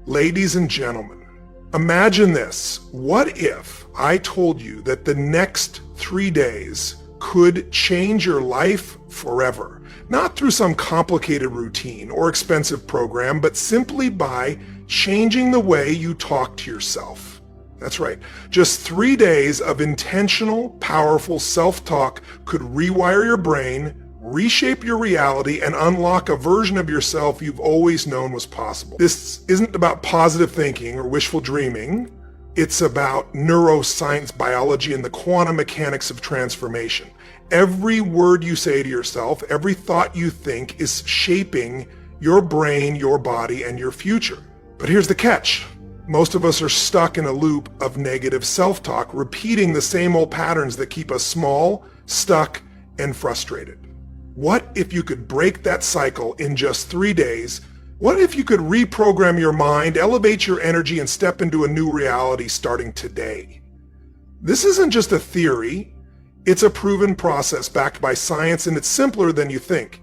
Ladies and gentlemen, imagine this. What if I told you that the next 3 days could change your life forever? Not through some complicated routine or expensive program, but simply by changing the way you talk to yourself. That's right. Just 3 days of intentional, powerful self-talk could rewire your brain, reshape your reality, and unlock a version of yourself you've always known was possible. This isn't about positive thinking or wishful dreaming. It's about neuroscience, biology, and the quantum mechanics of transformation. Every word you say to yourself, every thought you think is shaping your brain, your body, and your future. But here's the catch. Most of us are stuck in a loop of negative self-talk, repeating the same old patterns that keep us small, stuck, and frustrated. What if you could break that cycle in just 3 days? What if you could reprogram your mind, elevate your energy, and step into a new reality starting today? This isn't just a theory. It's a proven process backed by science, and it's simpler than you think.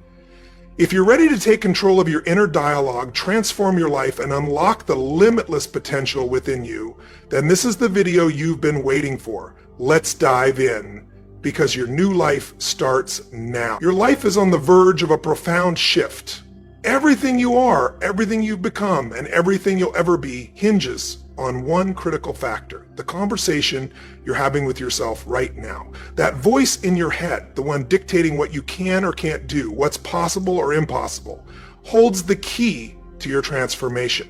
If you're ready to take control of your inner dialogue, transform your life, and unlock the limitless potential within you, then this is the video you've been waiting for. Let's dive in, because your new life starts now. Your life is on the verge of a profound shift. Everything you are, everything you've become, and everything you'll ever be hinges on one critical factor: the conversation you're having with yourself right now. That voice in your head, the one dictating what you can or can't do, what's possible or impossible, holds the key to your transformation.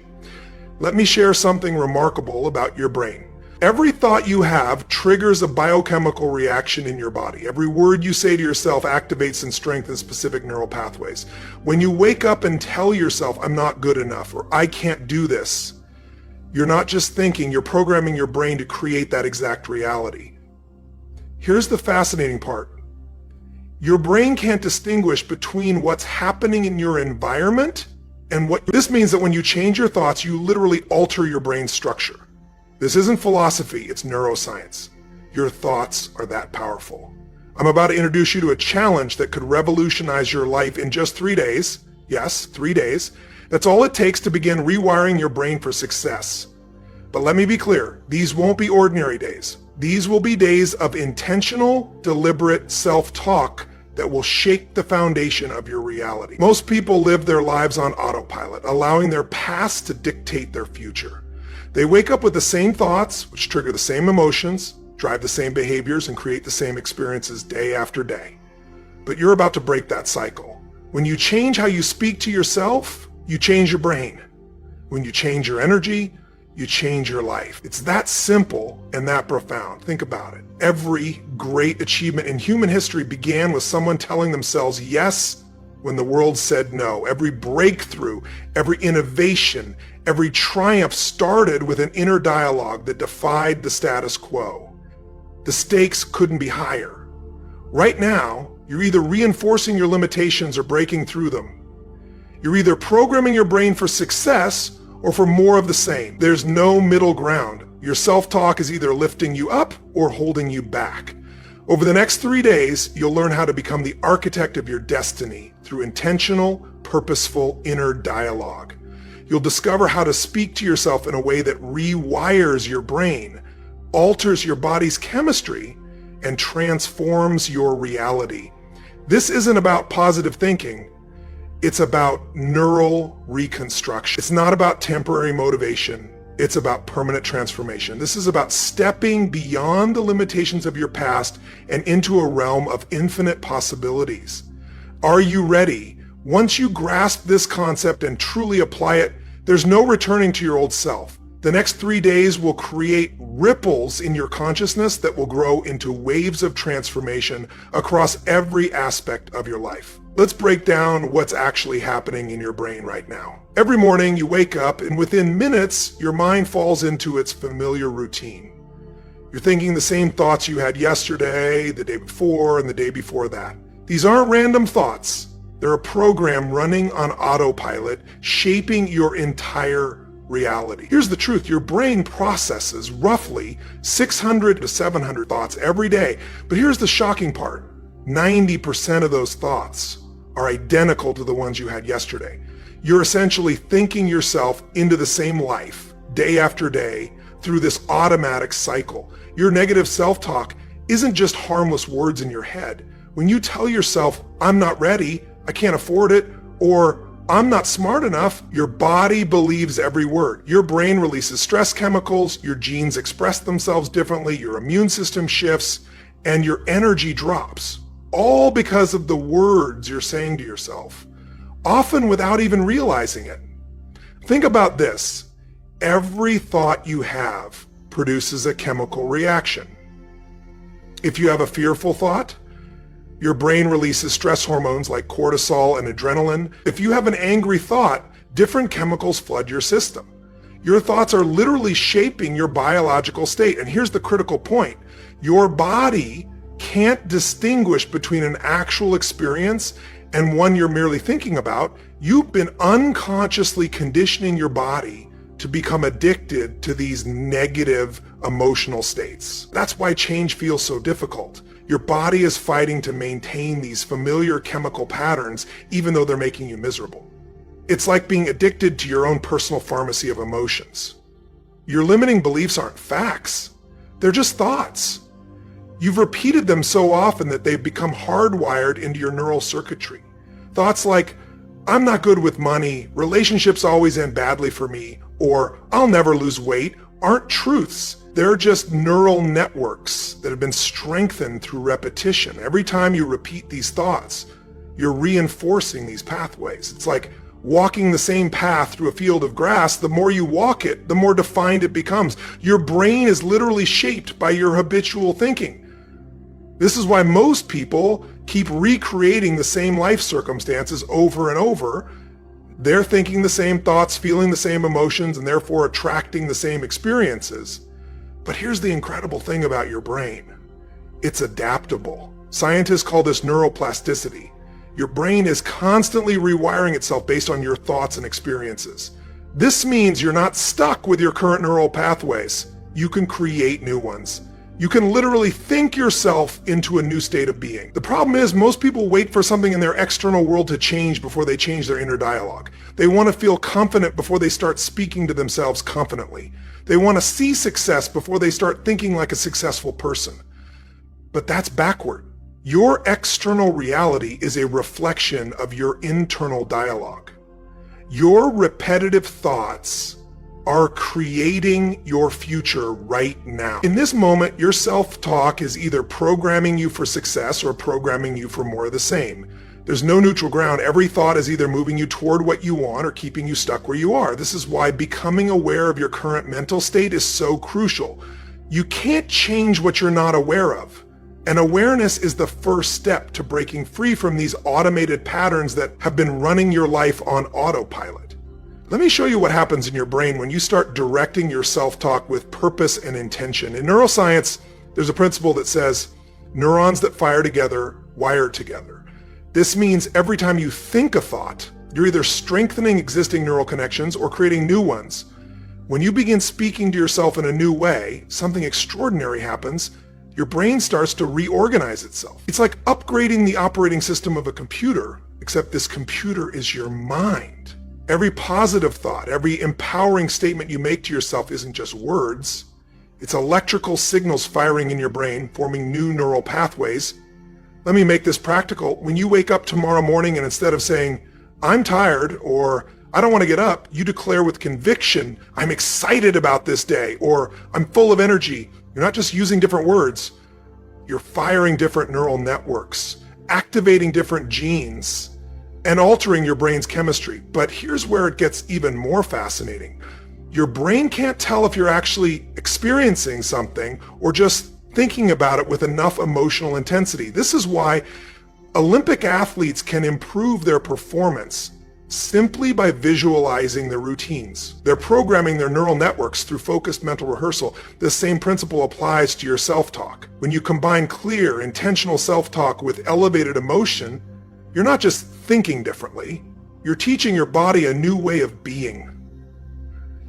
Let me share something remarkable about your brain. Every thought you have triggers a biochemical reaction in your body. Every word you say to yourself activates and strengthens specific neural pathways. When you wake up and tell yourself, "I'm not good enough," or "I can't do this," you're not just thinking, you're programming your brain to create that exact reality. Here's the fascinating part. Your brain can't distinguish between what's happening in your environment and what. This means that when you change your thoughts, you literally alter your brain's structure. This isn't philosophy, it's neuroscience. Your thoughts are that powerful. I'm about to introduce you to a challenge that could revolutionize your life in just 3 days. Yes, 3 days. That's all it takes to begin rewiring your brain for success. But let me be clear, these won't be ordinary days. These will be days of intentional, deliberate self-talk that will shake the foundation of your reality. Most people live their lives on autopilot, allowing their past to dictate their future. They wake up with the same thoughts, which trigger the same emotions, drive the same behaviors, and create the same experiences day after day. But you're about to break that cycle. When you change how you speak to yourself, you change your brain. When you change your energy, you change your life. It's that simple and that profound. Think about it. Every great achievement in human history began with someone telling themselves yes when the world said no. Every breakthrough, every innovation, every triumph started with an inner dialogue that defied the status quo. The stakes couldn't be higher. Right now, you're either reinforcing your limitations or breaking through them. You're either programming your brain for success or for more of the same. There's no middle ground. Your self-talk is either lifting you up or holding you back. Over the next 3 days, you'll learn how to become the architect of your destiny through intentional, purposeful inner dialogue. You'll discover how to speak to yourself in a way that rewires your brain, alters your body's chemistry, and transforms your reality. This isn't about positive thinking. It's about neural reconstruction. It's not about temporary motivation. It's about permanent transformation. This is about stepping beyond the limitations of your past and into a realm of infinite possibilities. Are you ready? Once you grasp this concept and truly apply it, there's no returning to your old self. The next 3 days will create ripples in your consciousness that will grow into waves of transformation across every aspect of your life. Let's break down what's actually happening in your brain right now. Every morning you wake up and within minutes, your mind falls into its familiar routine. You're thinking the same thoughts you had yesterday, the day before, and the day before that. These aren't random thoughts. They're a program running on autopilot, shaping your entire reality. Here's the truth. Your brain processes roughly 600 to 700 thoughts every day. But here's the shocking part. 90% of those thoughts are identical to the ones you had yesterday. You're essentially thinking yourself into the same life day after day through this automatic cycle. Your negative self-talk isn't just harmless words in your head. When you tell yourself, I'm not ready, I can't afford it, or I'm not smart enough, your body believes every word. Your brain releases stress chemicals, your genes express themselves differently, your immune system shifts, and your energy drops. All because of the words you're saying to yourself, often without even realizing it. Think about this. Every thought you have produces a chemical reaction. If you have a fearful thought, your brain releases stress hormones like cortisol and adrenaline. If you have an angry thought, different chemicals flood your system. Your thoughts are literally shaping your biological state. And here's the critical point. Your body can't distinguish between an actual experience and one you're merely thinking about. You've been unconsciously conditioning your body to become addicted to these negative emotional states. That's why change feels so difficult. Your body is fighting to maintain these familiar chemical patterns, even though they're making you miserable. It's like being addicted to your own personal pharmacy of emotions. Your limiting beliefs aren't facts. They're just thoughts. You've repeated them so often that they've become hardwired into your neural circuitry. Thoughts like, I'm not good with money, relationships always end badly for me, or I'll never lose weight, aren't truths. They're just neural networks that have been strengthened through repetition. Every time you repeat these thoughts, you're reinforcing these pathways. It's like walking the same path through a field of grass. The more you walk it, the more defined it becomes. Your brain is literally shaped by your habitual thinking. This is why most people keep recreating the same life circumstances over and over. They're thinking the same thoughts, feeling the same emotions, and therefore attracting the same experiences. But here's the incredible thing about your brain. It's adaptable. Scientists call this neuroplasticity. Your brain is constantly rewiring itself based on your thoughts and experiences. This means you're not stuck with your current neural pathways. You can create new ones. You can literally think yourself into a new state of being. The problem is most people wait for something in their external world to change before they change their inner dialogue. They want to feel confident before they start speaking to themselves confidently. They want to see success before they start thinking like a successful person. But that's backward. Your external reality is a reflection of your internal dialogue. Your repetitive thoughts are creating your future right now. In this moment, your self-talk is either programming you for success or programming you for more of the same. There's no neutral ground. Every thought is either moving you toward what you want or keeping you stuck where you are. This is why becoming aware of your current mental state is so crucial. You can't change what you're not aware of. And awareness is the first step to breaking free from these automated patterns that have been running your life on autopilot. Let me show you what happens in your brain when you start directing your self-talk with purpose and intention. In neuroscience, there's a principle that says, neurons that fire together wire together. This means every time you think a thought, you're either strengthening existing neural connections or creating new ones. When you begin speaking to yourself in a new way, something extraordinary happens. Your brain starts to reorganize itself. It's like upgrading the operating system of a computer, except this computer is your mind. Every positive thought, every empowering statement you make to yourself isn't just words. It's electrical signals firing in your brain, forming new neural pathways. Let me make this practical. When you wake up tomorrow morning and instead of saying, I'm tired, or I don't want to get up, you declare with conviction, I'm excited about this day, or I'm full of energy. You're not just using different words. You're firing different neural networks, activating different genes, and altering your brain's chemistry. But here's where it gets even more fascinating. Your brain can't tell if you're actually experiencing something or just thinking about it with enough emotional intensity. This is why Olympic athletes can improve their performance simply by visualizing their routines. They're programming their neural networks through focused mental rehearsal. This same principle applies to your self-talk. When you combine clear, intentional self-talk with elevated emotion, you're not just thinking differently, you're teaching your body a new way of being.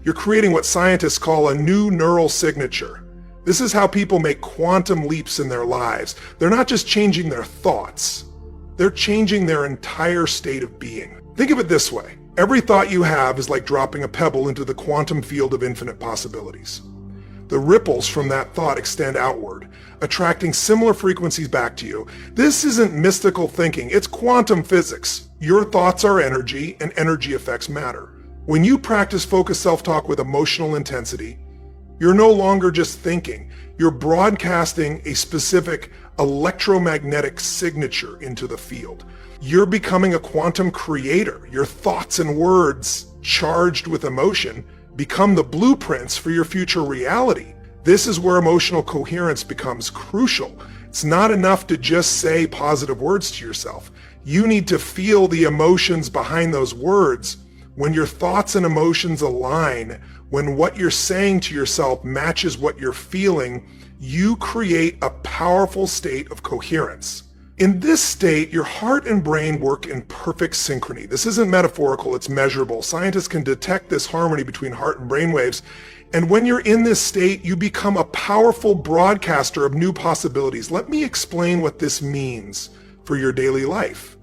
You're creating what scientists call a new neural signature. This is how people make quantum leaps in their lives. They're not just changing their thoughts, they're changing their entire state of being. Think of it this way. Every thought you have is like dropping a pebble into the quantum field of infinite possibilities. The ripples from that thought extend outward, attracting similar frequencies back to you. This isn't mystical thinking, it's quantum physics. Your thoughts are energy, and energy affects matter. When you practice focused self-talk with emotional intensity, you're no longer just thinking, you're broadcasting a specific electromagnetic signature into the field. You're becoming a quantum creator. Your thoughts and words, charged with emotion, become the blueprints for your future reality. This is where emotional coherence becomes crucial. It's not enough to just say positive words to yourself. You need to feel the emotions behind those words. When your thoughts and emotions align, when what you're saying to yourself matches what you're feeling, you create a powerful state of coherence. In this state, your heart and brain work in perfect synchrony. This isn't metaphorical, it's measurable. Scientists can detect this harmony between heart and brain waves. And when you're in this state, you become a powerful broadcaster of new possibilities. Let me explain what this means for your daily life.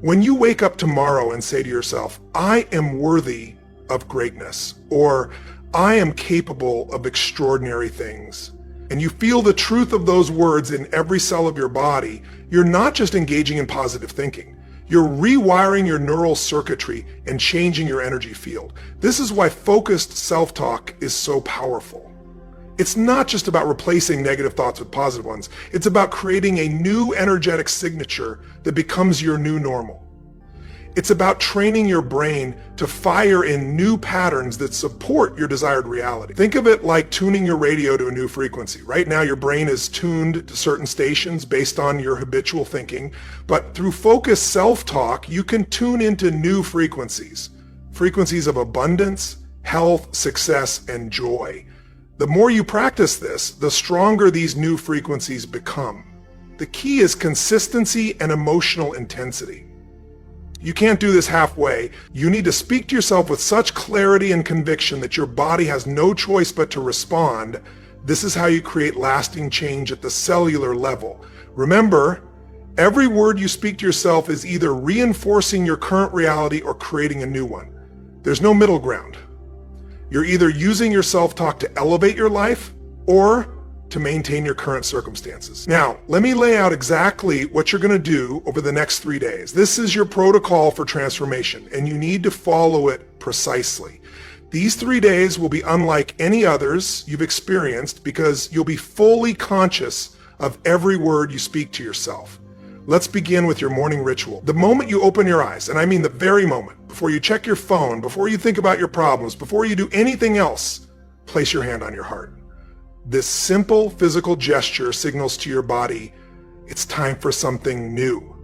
When you wake up tomorrow and say to yourself, I am worthy of greatness, or I am capable of extraordinary things, and you feel the truth of those words in every cell of your body, you're not just engaging in positive thinking. You're rewiring your neural circuitry and changing your energy field. This is why focused self-talk is so powerful. It's not just about replacing negative thoughts with positive ones. It's about creating a new energetic signature that becomes your new normal. It's about training your brain to fire in new patterns that support your desired reality. Think of it like tuning your radio to a new frequency. Right now, your brain is tuned to certain stations based on your habitual thinking, but through focused self-talk, you can tune into new frequencies. Frequencies of abundance, health, success, and joy. The more you practice this, the stronger these new frequencies become. The key is consistency and emotional intensity. You can't do this halfway. You need to speak to yourself with such clarity and conviction that your body has no choice but to respond. This is how you create lasting change at the cellular level. Remember, every word you speak to yourself is either reinforcing your current reality or creating a new one. There's no middle ground. You're either using your self-talk to elevate your life or to maintain your current circumstances. Now, let me lay out exactly what you're going to do over the next 3 days. This is your protocol for transformation, and you need to follow it precisely. These 3 days will be unlike any others you've experienced because you'll be fully conscious of every word you speak to yourself. Let's begin with your morning ritual. The moment you open your eyes, and I mean the very moment, before you check your phone, before you think about your problems, before you do anything else, place your hand on your heart. This simple physical gesture signals to your body, it's time for something new.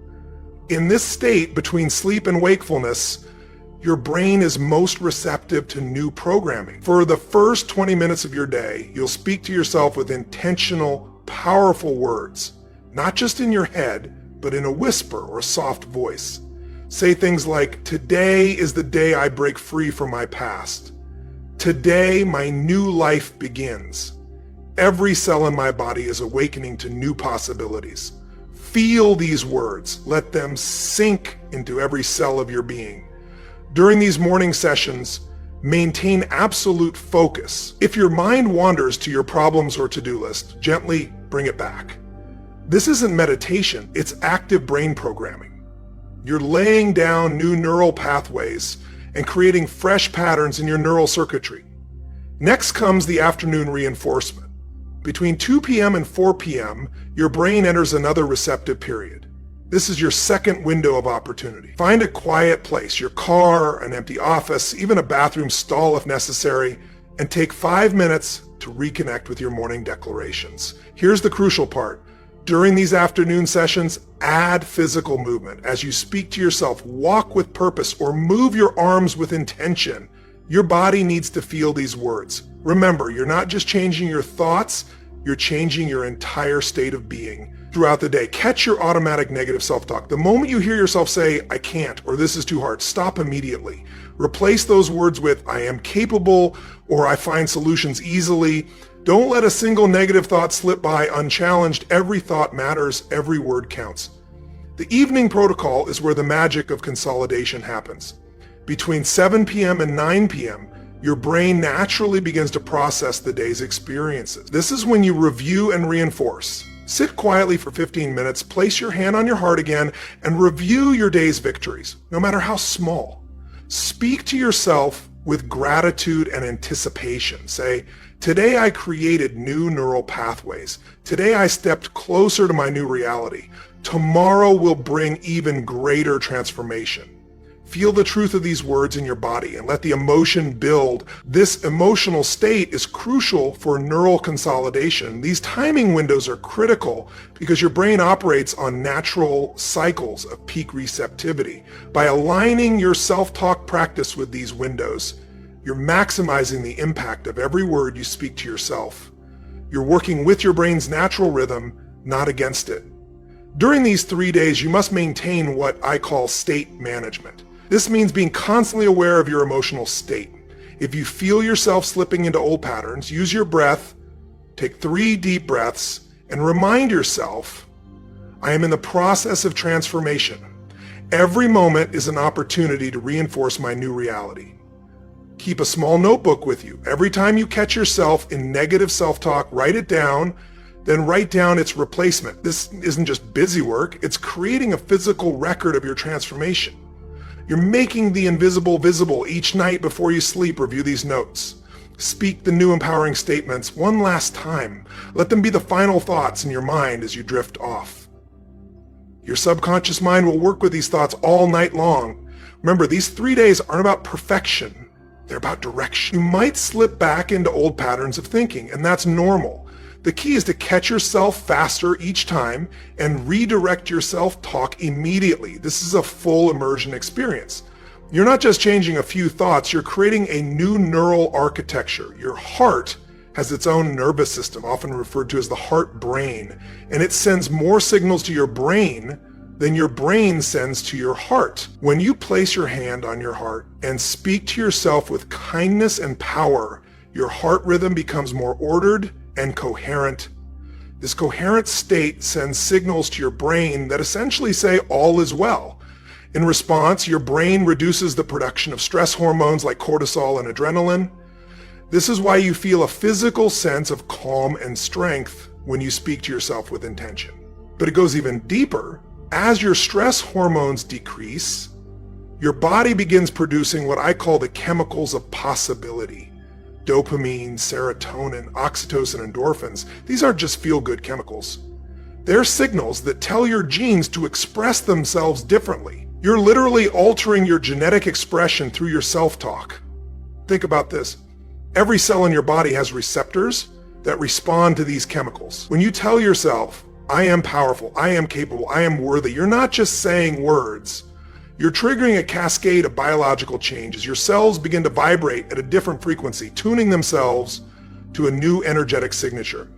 In this state between sleep and wakefulness, your brain is most receptive to new programming. For the first 20 minutes of your day, you'll speak to yourself with intentional, powerful words, not just in your head, but in a whisper or a soft voice. Say things like, today is the day I break free from my past. Today, my new life begins. Every cell in my body is awakening to new possibilities. Feel these words. Let them sink into every cell of your being. During these morning sessions, maintain absolute focus. If your mind wanders to your problems or to-do list, gently bring it back. This isn't meditation, it's active brain programming. You're laying down new neural pathways and creating fresh patterns in your neural circuitry. Next comes the afternoon reinforcement. Between 2 p.m. and 4 p.m., your brain enters another receptive period. This is your second window of opportunity. Find a quiet place, your car, an empty office, even a bathroom stall if necessary, and take 5 minutes to reconnect with your morning declarations. Here's the crucial part. During these afternoon sessions, add physical movement. As you speak to yourself, walk with purpose or move your arms with intention. Your body needs to feel these words. Remember, you're not just changing your thoughts, you're changing your entire state of being throughout the day. Catch your automatic negative self-talk. The moment you hear yourself say, I can't, or this is too hard, stop immediately. Replace those words with, I am capable, or I find solutions easily. Don't let a single negative thought slip by unchallenged. Every thought matters, every word counts. The evening protocol is where the magic of consolidation happens. Between 7 p.m. and 9 p.m., your brain naturally begins to process the day's experiences. This is when you review and reinforce. Sit quietly for 15 minutes, place your hand on your heart again, and review your day's victories, no matter how small. Speak to yourself with gratitude and anticipation. Say, today I created new neural pathways. Today I stepped closer to my new reality. Tomorrow will bring even greater transformation. Feel the truth of these words in your body and let the emotion build. This emotional state is crucial for neural consolidation. These timing windows are critical because your brain operates on natural cycles of peak receptivity. By aligning your self-talk practice with these windows, you're maximizing the impact of every word you speak to yourself. You're working with your brain's natural rhythm, not against it. During these 3 days, you must maintain what I call state management. This means being constantly aware of your emotional state. If you feel yourself slipping into old patterns, use your breath, take 3 deep breaths, and remind yourself, I am in the process of transformation. Every moment is an opportunity to reinforce my new reality. Keep a small notebook with you. Every time you catch yourself in negative self-talk, write it down, then write down its replacement. This isn't just busy work, it's creating a physical record of your transformation. You're making the invisible visible. Each night before you sleep, review these notes. Speak the new empowering statements one last time. Let them be the final thoughts in your mind as you drift off. Your subconscious mind will work with these thoughts all night long. Remember, these 3 days aren't about perfection. They're about direction. You might slip back into old patterns of thinking, and that's normal. The key is to catch yourself faster each time and redirect your self-talk immediately. This is a full immersion experience. You're not just changing a few thoughts, you're creating a new neural architecture. Your heart has its own nervous system, often referred to as the heart brain, and it sends more signals to your brain than your brain sends to your heart. When you place your hand on your heart and speak to yourself with kindness and power, your heart rhythm becomes more ordered and coherent. This coherent state sends signals to your brain that essentially say all is well. In response, your brain reduces the production of stress hormones like cortisol and adrenaline. This is why you feel a physical sense of calm and strength when you speak to yourself with intention. But it goes even deeper. As your stress hormones decrease, your body begins producing what I call the chemicals of possibility. Dopamine, serotonin, oxytocin, endorphins. These aren't just feel-good chemicals. They're signals that tell your genes to express themselves differently. You're literally altering your genetic expression through your self-talk. Think about this. Every cell in your body has receptors that respond to these chemicals. When you tell yourself, I am powerful, I am capable, I am worthy, you're not just saying words. You're triggering a cascade of biological changes. Your cells begin to vibrate at a different frequency, tuning themselves to a new energetic signature.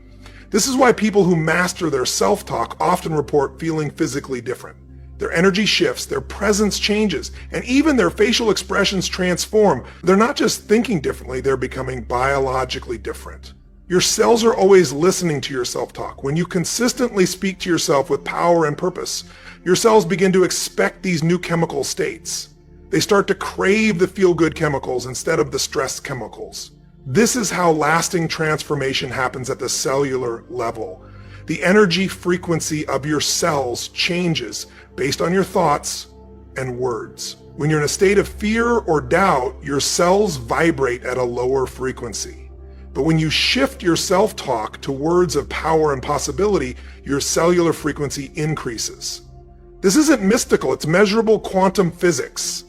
This is why people who master their self-talk often report feeling physically different. Their energy shifts, their presence changes, and even their facial expressions transform. They're not just thinking differently, they're becoming biologically different. Your cells are always listening to your self-talk. When you consistently speak to yourself with power and purpose, your cells begin to expect these new chemical states. They start to crave the feel-good chemicals instead of the stress chemicals. This is how lasting transformation happens at the cellular level. The energy frequency of your cells changes based on your thoughts and words. When you're in a state of fear or doubt, your cells vibrate at a lower frequency. But when you shift your self-talk to words of power and possibility, your cellular frequency increases. This isn't mystical, it's measurable quantum physics.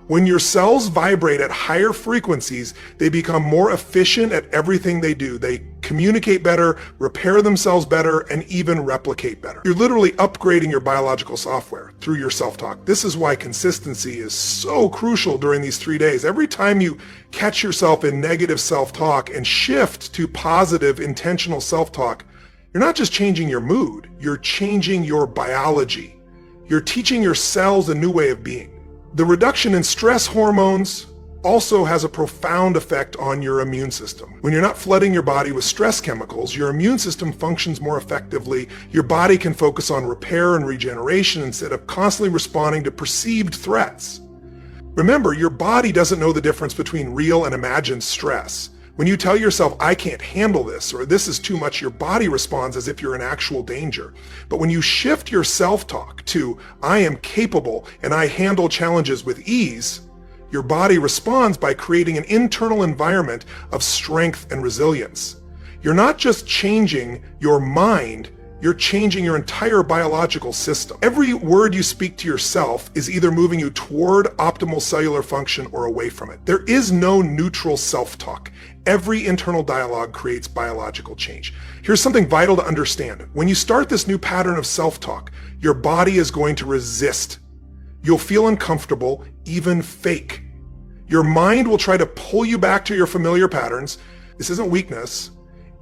When your cells vibrate at higher frequencies, they become more efficient at everything they do. They communicate better, repair themselves better, and even replicate better. You're literally upgrading your biological software through your self-talk. This is why consistency is so crucial during these 3 days. Every time you catch yourself in negative self-talk and shift to positive, intentional self-talk, you're not just changing your mood, you're changing your biology. You're teaching your cells a new way of being. The reduction in stress hormones also has a profound effect on your immune system. When you're not flooding your body with stress chemicals, your immune system functions more effectively. Your body can focus on repair and regeneration instead of constantly responding to perceived threats. Remember, your body doesn't know the difference between real and imagined stress. When you tell yourself, I can't handle this, or this is too much, your body responds as if you're in actual danger. But when you shift your self-talk to, I am capable and I handle challenges with ease, your body responds by creating an internal environment of strength and resilience. You're not just changing your mind, you're changing your entire biological system. Every word you speak to yourself is either moving you toward optimal cellular function or away from it. There is no neutral self-talk. Every internal dialogue creates biological change. Here's something vital to understand. When you start this new pattern of self-talk, your body is going to resist. You'll feel uncomfortable, even fake. Your mind will try to pull you back to your familiar patterns. This isn't weakness.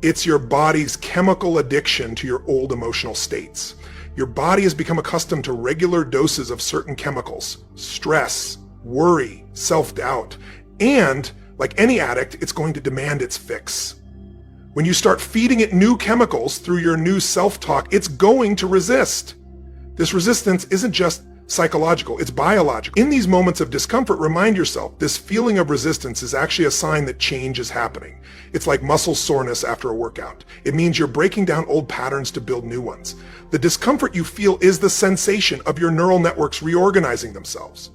It's your body's chemical addiction to your old emotional states. Your body has become accustomed to regular doses of certain chemicals, stress, worry, self-doubt, and like any addict, it's going to demand its fix. When you start feeding it new chemicals through your new self-talk, it's going to resist. This resistance isn't just psychological, it's biological. In these moments of discomfort, remind yourself this feeling of resistance is actually a sign that change is happening. It's like muscle soreness after a workout. It means you're breaking down old patterns to build new ones. The discomfort you feel is the sensation of your neural networks reorganizing themselves.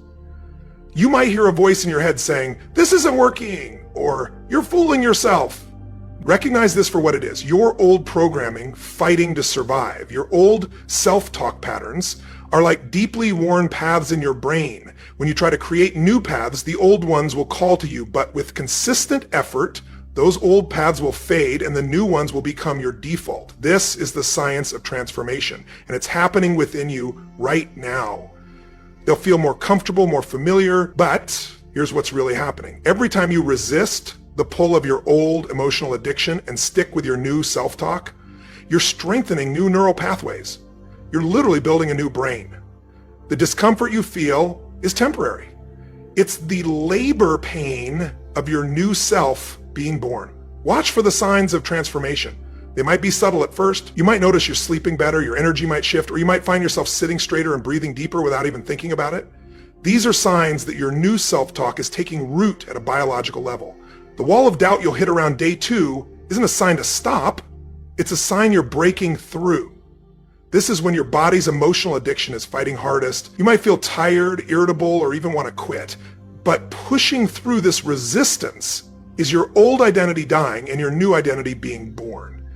You might hear a voice in your head saying, this isn't working, or you're fooling yourself. Recognize this for what it is. Your old programming fighting to survive. Your old self-talk patterns are like deeply worn paths in your brain. When you try to create new paths, the old ones will call to you, but with consistent effort, those old paths will fade and the new ones will become your default. This is the science of transformation, and it's happening within you right now. They'll feel more comfortable, more familiar, but here's what's really happening. Every time you resist the pull of your old emotional addiction and stick with your new self-talk, you're strengthening new neural pathways. You're literally building a new brain. The discomfort you feel is temporary. It's the labor pain of your new self being born. Watch for the signs of transformation. They might be subtle at first. You might notice you're sleeping better, your energy might shift, or you might find yourself sitting straighter and breathing deeper without even thinking about it. These are signs that your new self-talk is taking root at a biological level. The wall of doubt you'll hit around day 2 isn't a sign to stop. It's a sign you're breaking through. This is when your body's emotional addiction is fighting hardest. You might feel tired, irritable, or even want to quit. But pushing through this resistance is your old identity dying and your new identity being born.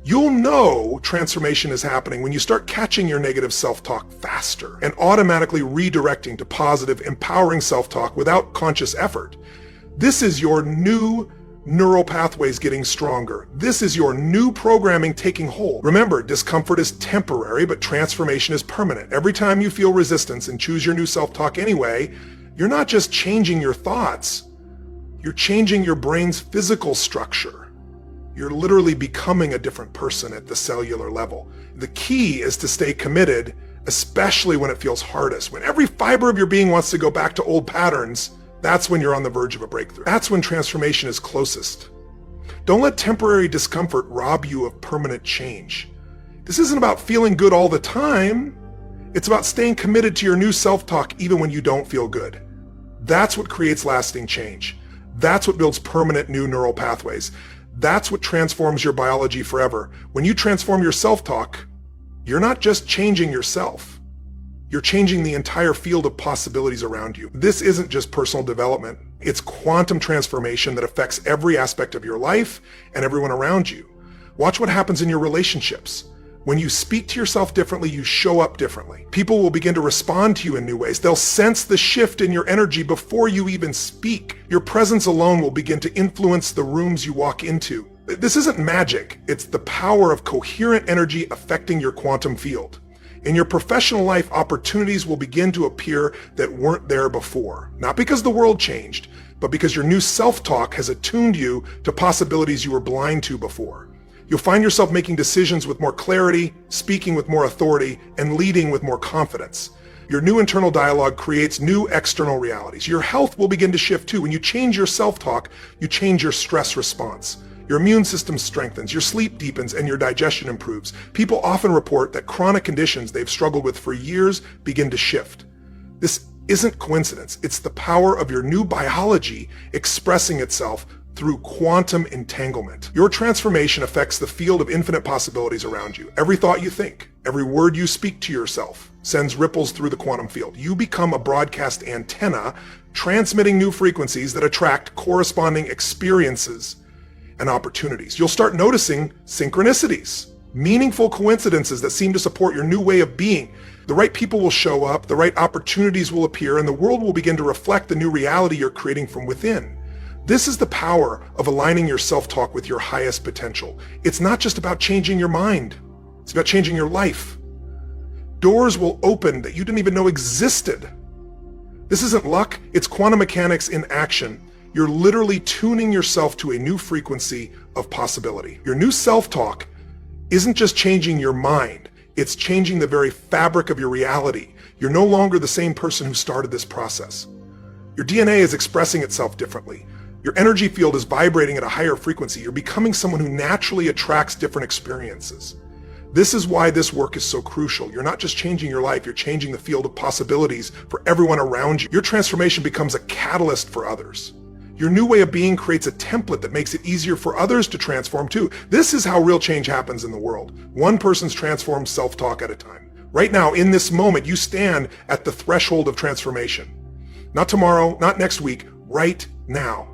You'll know transformation is happening when you start catching your negative self-talk faster and automatically redirecting to positive, empowering self-talk without conscious effort. This is your new neural pathways getting stronger. This is your new programming taking hold. Remember, discomfort is temporary, but transformation is permanent. Every time you feel resistance and choose your new self-talk anyway, you're not just changing your thoughts, you're changing your brain's physical structure. You're literally becoming a different person at the cellular level. The key is to stay committed, especially when it feels hardest. When every fiber of your being wants to go back to old patterns, that's when you're on the verge of a breakthrough. That's when transformation is closest. Don't let temporary discomfort rob you of permanent change. This isn't about feeling good all the time. It's about staying committed to your new self-talk even when you don't feel good. That's what creates lasting change. That's what builds permanent new neural pathways. That's what transforms your biology forever. When you transform your self-talk, you're not just changing yourself. You're changing the entire field of possibilities around you. This isn't just personal development. It's quantum transformation that affects every aspect of your life and everyone around you. Watch what happens in your relationships. When you speak to yourself differently, you show up differently. People will begin to respond to you in new ways. They'll sense the shift in your energy before you even speak. Your presence alone will begin to influence the rooms you walk into. This isn't magic. It's the power of coherent energy affecting your quantum field. In your professional life, opportunities will begin to appear that weren't there before. Not because the world changed, but because your new self-talk has attuned you to possibilities you were blind to before. You'll find yourself making decisions with more clarity, speaking with more authority, and leading with more confidence. Your new internal dialogue creates new external realities. Your health will begin to shift too. When you change your self-talk, you change your stress response. Your immune system strengthens, your sleep deepens, and your digestion improves. People often report that chronic conditions they've struggled with for years begin to shift. This isn't coincidence. It's the power of your new biology expressing itself through quantum entanglement. Your transformation affects the field of infinite possibilities around you. Every thought you think, every word you speak to yourself sends ripples through the quantum field. You become a broadcast antenna transmitting new frequencies that attract corresponding experiences and opportunities. You'll start noticing synchronicities, meaningful coincidences that seem to support your new way of being. The right people will show up, the right opportunities will appear, and the world will begin to reflect the new reality you're creating from within. This is the power of aligning your self-talk with your highest potential. It's not just about changing your mind. It's about changing your life. Doors will open that you didn't even know existed. This isn't luck, it's quantum mechanics in action. You're literally tuning yourself to a new frequency of possibility. Your new self-talk isn't just changing your mind, it's changing the very fabric of your reality. You're no longer the same person who started this process. Your DNA is expressing itself differently. Your energy field is vibrating at a higher frequency. You're becoming someone who naturally attracts different experiences. This is why this work is so crucial. You're not just changing your life, you're changing the field of possibilities for everyone around you. Your transformation becomes a catalyst for others. Your new way of being creates a template that makes it easier for others to transform too. This is how real change happens in the world. One person's transformed self-talk at a time. Right now, in this moment, you stand at the threshold of transformation. Not tomorrow, not next week, right now.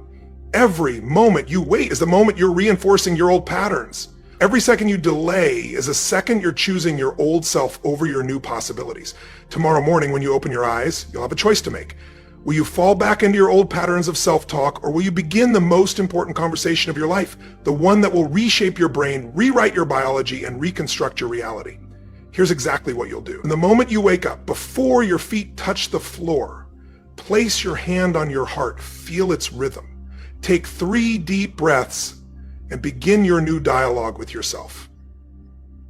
Every moment you wait is the moment you're reinforcing your old patterns. Every second you delay is a second you're choosing your old self over your new possibilities. Tomorrow morning when you open your eyes, you'll have a choice to make. Will you fall back into your old patterns of self-talk, or will you begin the most important conversation of your life, the one that will reshape your brain, rewrite your biology, and reconstruct your reality? Here's exactly what you'll do. In the moment you wake up, before your feet touch the floor, place your hand on your heart, feel its rhythm. Take 3 deep breaths and begin your new dialogue with yourself.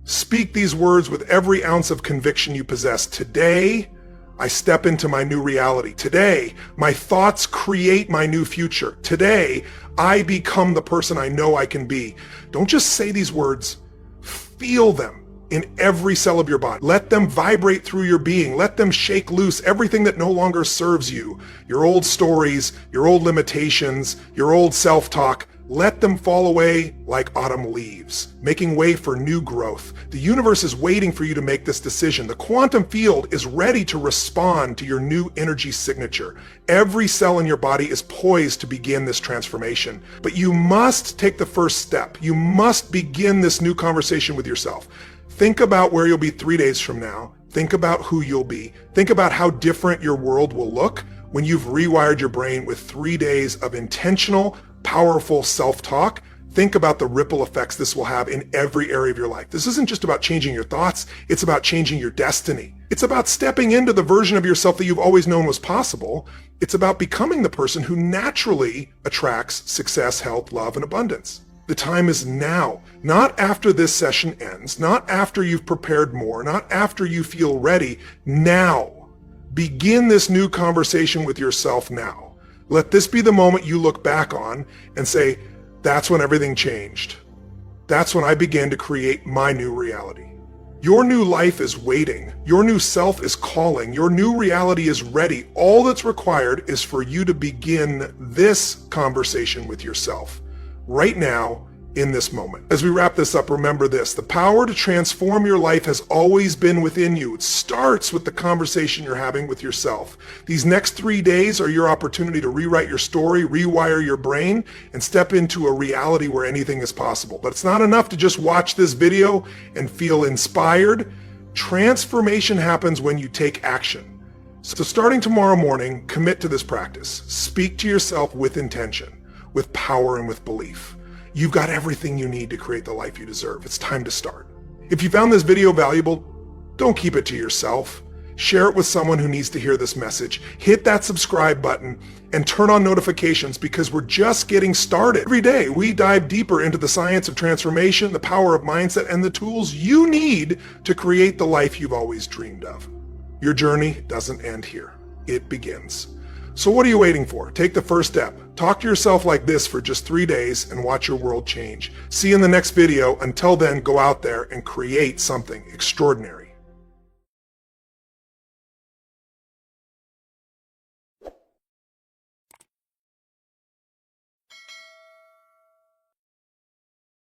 Speak these words with every ounce of conviction you possess. Today, I step into my new reality. Today, my thoughts create my new future. Today, I become the person I know I can be. Don't just say these words, feel them in every cell of your body. Let them vibrate through your being. Let them shake loose everything that no longer serves you. Your old stories, your old limitations, your old self-talk. Let them fall away like autumn leaves, making way for new growth. The universe is waiting for you to make this decision. The quantum field is ready to respond to your new energy signature. Every cell in your body is poised to begin this transformation. But you must take the first step. You must begin this new conversation with yourself. Think about where you'll be 3 days from now. Think about who you'll be. Think about how different your world will look when you've rewired your brain with 3 days of intentional, powerful self-talk. Think about the ripple effects this will have in every area of your life. This isn't just about changing your thoughts, it's about changing your destiny. It's about stepping into the version of yourself that you've always known was possible. It's about becoming the person who naturally attracts success, health, love, and abundance. The time is now, not after this session ends, not after you've prepared more, not after you feel ready. Now. Begin this new conversation with yourself now. Let this be the moment you look back on and say, that's when everything changed. That's when I began to create my new reality. Your new life is waiting. Your new self is calling. Your new reality is ready. All that's required is for you to begin this conversation with yourself right now in this moment. As we wrap this up, remember this: the power to transform your life has always been within you. It starts with the conversation you're having with yourself. These next 3 days are your opportunity to rewrite your story, rewire your brain, and step into a reality where anything is possible. But it's not enough to just watch this video and feel inspired. Transformation happens when you take action. So starting tomorrow morning, commit to this practice. Speak to yourself with intention, with power, and with belief. You've got everything you need to create the life you deserve. It's time to start. If you found this video valuable, don't keep it to yourself. Share it with someone who needs to hear this message. Hit that subscribe button and turn on notifications, because we're just getting started. Every day, we dive deeper into the science of transformation, the power of mindset, and the tools you need to create the life you've always dreamed of. Your journey doesn't end here. It begins. So what are you waiting for? Take the first step. Talk to yourself like this for just 3 days and watch your world change. See you in the next video. Until then, go out there and create something extraordinary.